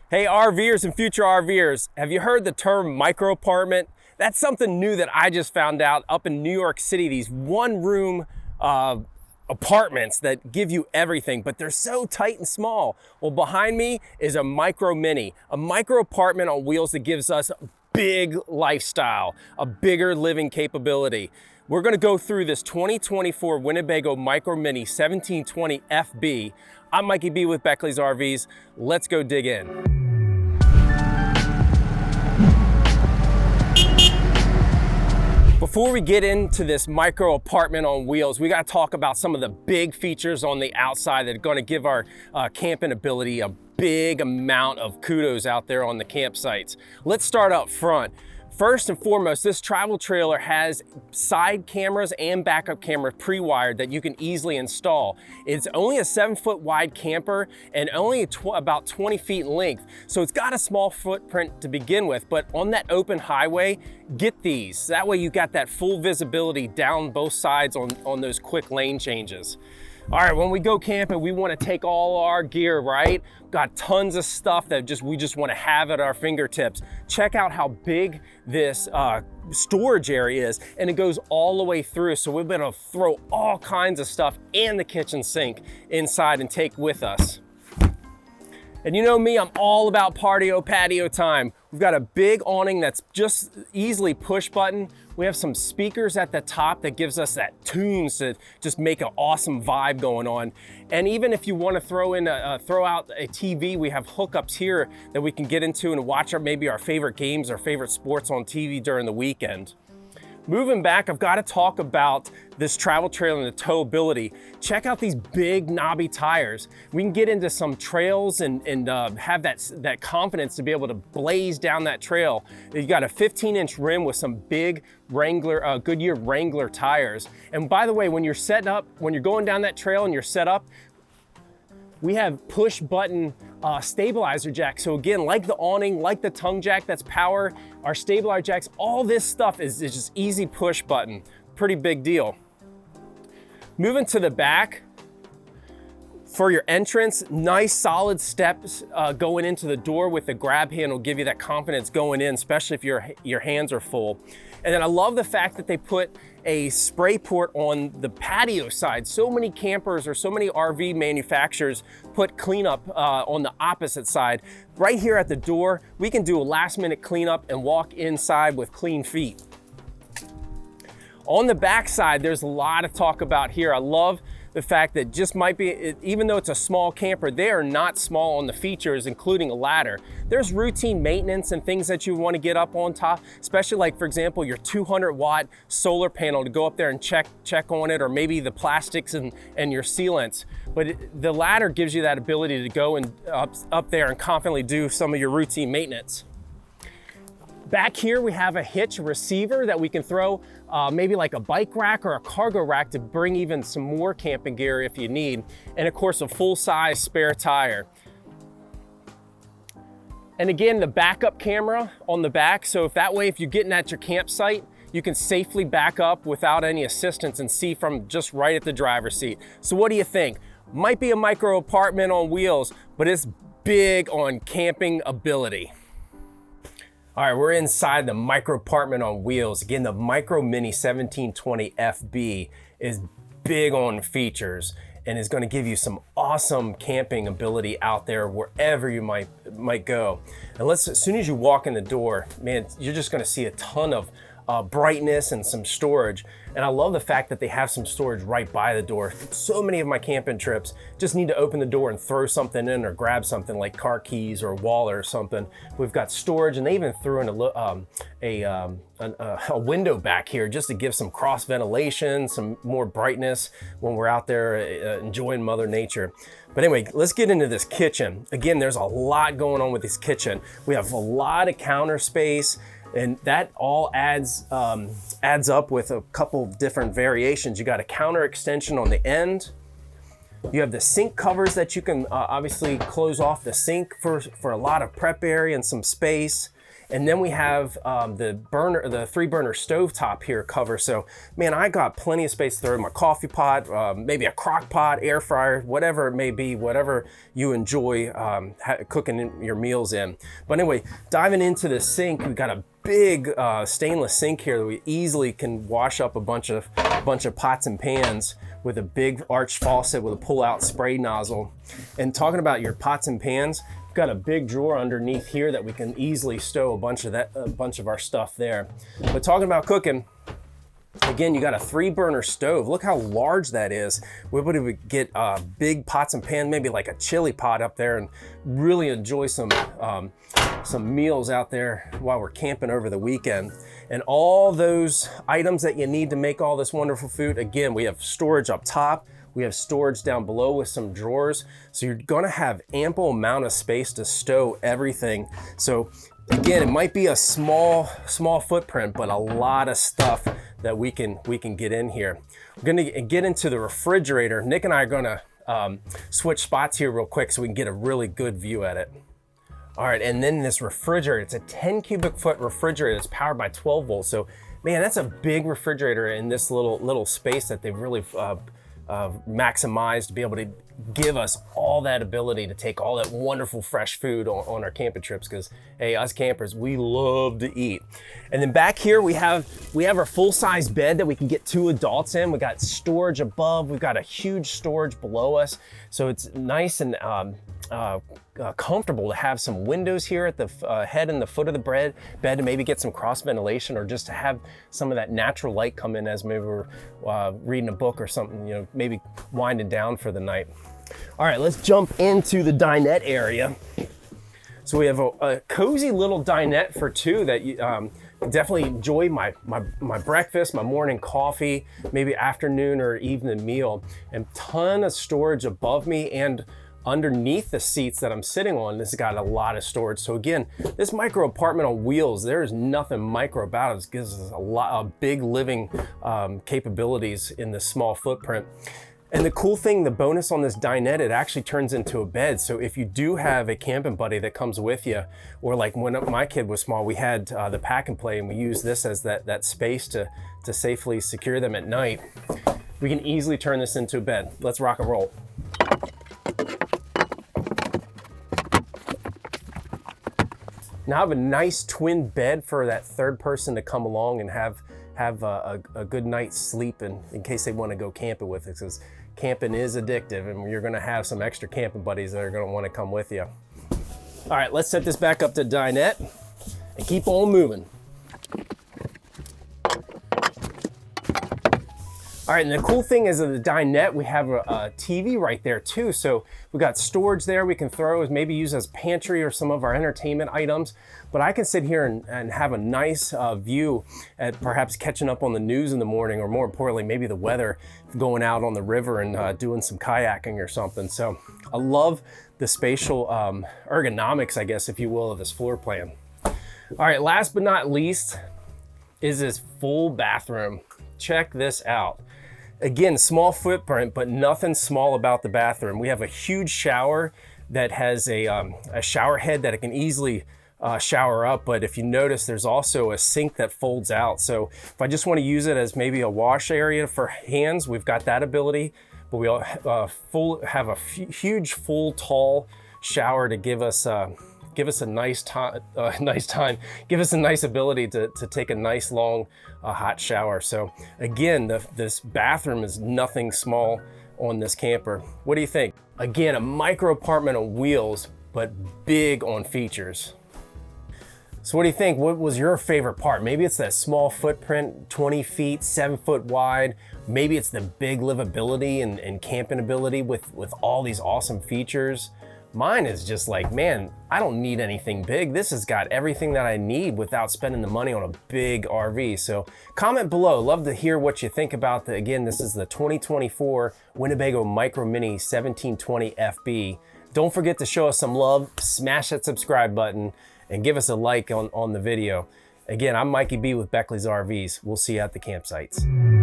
Hey RVers and future RVers, have you heard the term micro apartment? That's something new that I just found out up in New York City, these one room apartments that give you everything, but they're so tight and small. Well, behind me is a Micro Minnie, a micro apartment on wheels that gives us big lifestyle, a bigger living capability. We're gonna go through this 2024 Winnebago Micro Minnie 1720 FB. I'm Mikey B with Beckley's RVs. Let's go dig in. Before we get into this micro apartment on wheels, we gotta talk about some of the big features on the outside that are gonna give our camping ability a big amount of kudos out there on the campsites. Let's start up front. First and foremost, this travel trailer has side cameras and backup camera pre-wired that you can easily install. It's only a 7-foot wide camper and only about 20 feet in length. So it's got a small footprint to begin with, but on that open highway, get these. That way you got that full visibility down both sides on those quick lane changes. All right, when we go camping, we want to take all our gear, right? Got tons of stuff that we just want to have at our fingertips. Check out how big this storage area is, and it goes all the way through. So we've been able to throw all kinds of stuff and the kitchen sink inside and take with us. And you know me, I'm all about patio time. We've got a big awning that's just easily push button. We have some speakers at the top that gives us that tunes to just make an awesome vibe going on. And even if you want to throw out a TV, we have hookups here that we can get into and watch maybe our favorite games or favorite sports on TV during the weekend. Moving back, I've got to talk about this travel trailer and the towability. Check out these big knobby tires. We can get into some trails and have that confidence to be able to blaze down that trail. You got a 15-inch rim with some big Wrangler, Goodyear Wrangler tires. And by the way, when you're setting up, when you're going down that trail and you're set up, we have push button stabilizer jack. So again, like the awning, like the tongue jack, that's power, our stabilizer jacks, all this stuff is just easy push button. Pretty big deal. Moving to the back, for your entrance, nice solid steps going into the door with the grab handle, give you that confidence going in, especially if your hands are full. And then I love the fact that they put a spray port on the patio side. So many campers or so many RV manufacturers put cleanup on the opposite side. Right here at the door, we can do a last minute cleanup and walk inside with clean feet. On the back side, there's a lot of talk about here. I love the fact that even though it's a small camper, they are not small on the features, including a ladder. There's routine maintenance and things that you want to get up on top, especially like, for example, your 200-watt solar panel to go up there and check on it, or maybe the plastics and your sealants. But the ladder gives you that ability to go and up there and confidently do some of your routine maintenance. Back here, we have a hitch receiver that we can throw maybe like a bike rack or a cargo rack to bring even some more camping gear if you need. And of course, a full-size spare tire. And again, the backup camera on the back. So if you're getting at your campsite, you can safely back up without any assistance and see from just right at the driver's seat. So what do you think? Might be a micro apartment on wheels, but it's big on camping ability. All right, we're inside the micro apartment on wheels. Again, the Micro Minnie 1720 FB is big on features and is gonna give you some awesome camping ability out there wherever you might go. And as soon as you walk in the door, man, you're just gonna see a ton of brightness and some storage. And I love the fact that they have some storage right by the door. So many of my camping trips just need to open the door and throw something in or grab something like car keys or wallet or something. We've got storage, and they even threw in a window back here just to give some cross ventilation, some more brightness when we're out there enjoying Mother Nature. But anyway, let's get into this kitchen. Again, there's a lot going on with this kitchen. We have a lot of counter space, and that all adds up with a couple of different variations. You got a counter extension on the end. You have the sink covers that you can obviously close off the sink for a lot of prep area and some space. And then we have the 3-burner stove top here cover. So man, I got plenty of space to throw in my coffee pot, maybe a crock pot, air fryer, whatever it may be, whatever you enjoy cooking your meals in. But anyway, diving into the sink, we've got a big stainless sink here that we easily can wash up a bunch of pots and pans with a big arched faucet with a pull-out spray nozzle. And talking about your pots and pans, we've got a big drawer underneath here that we can easily stow a bunch of our stuff there. But talking about cooking, again, you got a 3-burner stove. Look how large that is. We're able to get big pots and pans, maybe like a chili pot up there, and really enjoy some meals out there while we're camping over the weekend. And all those items that you need to make all this wonderful food, again, we have storage up top, we have storage down below with some drawers. So you're gonna have ample amount of space to stow everything. So again, it might be a small footprint, but a lot of stuff that we can get in here. We're gonna get into the refrigerator. Nick and I are gonna switch spots here real quick so we can get a really good view at it. All right, and then this refrigerator, it's a 10 cubic foot refrigerator that's powered by 12 volts. So man, that's a big refrigerator in this little space that they've really maximized to be able to give us all that ability to take all that wonderful fresh food on our camping trips, because hey, us campers, we love to eat. And then back here we have our full-size bed that we can get 2 adults in. We got storage above, we've got a huge storage below us, so it's nice and comfortable to have some windows here at the head and the foot of the bed to maybe get some cross ventilation, or just to have some of that natural light come in as maybe we're reading a book or something, you know, maybe winding down for the night. All right, let's jump into the dinette area. So we have a cozy little dinette for 2 that you definitely enjoy my breakfast, my morning coffee, maybe afternoon or evening meal, and ton of storage above me and underneath the seats that I'm sitting on. This has got a lot of storage. So again, this micro apartment on wheels, there is nothing micro about it. It gives us a lot of big living capabilities in this small footprint. And the cool thing, the bonus on this dinette, it actually turns into a bed. So if you do have a camping buddy that comes with you, or like when my kid was small, we had the pack and play, and we use this as that space to safely secure them at night. We can easily turn this into a bed. Let's rock and roll. Now I have a nice twin bed for that 3rd person to come along and have a good night's sleep in case they want to go camping with us, because camping is addictive and you're going to have some extra camping buddies that are going to want to come with you. All right, let's set this back up to dinette and keep on moving. All right, and the cool thing is in the dinette, we have a TV right there too. So we got storage there we can throw, maybe use as pantry or some of our entertainment items. But I can sit here and have a nice view at perhaps catching up on the news in the morning, or more importantly, maybe the weather, going out on the river and doing some kayaking or something. So I love the spatial ergonomics, I guess, if you will, of this floor plan. All right, last but not least is this full bathroom. Check this out. Again, small footprint, but nothing small about the bathroom. We have a huge shower that has a shower head that it can easily shower up, but if you notice, there's also a sink that folds out. So if I just want to use it as maybe a wash area for hands, we've got that ability. But we all have a huge, full, tall shower to give us a nice time, give us a nice ability to take a nice long hot shower. So again, this bathroom is nothing small on this camper. What do you think? Again, a micro apartment on wheels, but big on features. So what do you think? What was your favorite part? Maybe it's that small footprint, 20 feet, 7 foot wide. Maybe it's the big livability and camping ability with all these awesome features. Mine is just like, man, I don't need anything big. This has got everything that I need without spending the money on a big RV. So comment below. Love to hear what you think about again, this is the 2024 Winnebago Micro Minnie 1720 FB. Don't forget to show us some love, smash that subscribe button, and give us a like on the video. Again, I'm Mikey B with Beckley's RVs. We'll see you at the campsites.